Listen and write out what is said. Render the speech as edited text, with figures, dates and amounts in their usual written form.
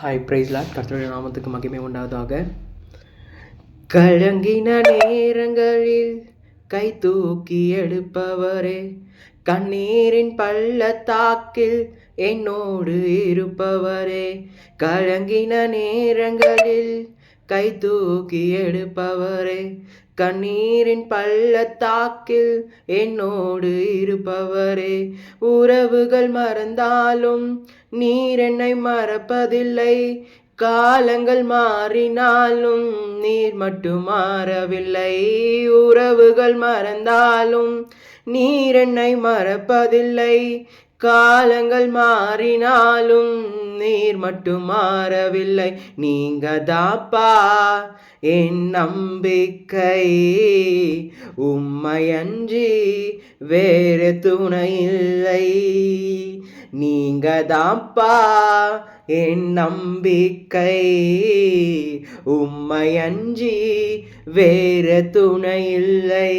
Hi பிரைஸ்லாட் கர்த்தருடைய நாமத்துக்கு மகிமை உண்டாவதாக. கலங்கின நேரங்களில் கை தூக்கி எடுப்பவரே, கண்ணீரின் பள்ளத்தாக்கில் என்னோடு இருப்பவரே. கலங்கின நேரங்களில் கை தூக்கி எடுப்பவரே, கண்ணீரின் பள்ளத்தாக்கில் என்னோடு இருப்பவரே. உறவுகள் மறந்தாலும் நீர் என்னை மறப்பதில்லை, காலங்கள் மாறினாலும் நீர் மட்டும் மாறவில்லை. உறவுகள் மறந்தாலும் நீர் என்னை மறப்பதில்லை, காலங்கள் மாறினாலும் நீர் மட்டும் மாறவில்லை. நீங்க தாப்பா என் நம்பிக்கை, உம்மையன்றி வேறு துணை இல்லை. நீங்க தாப்பா என் நம்பிக்கை, உம்மையன்றி வேறு துணை இல்லை.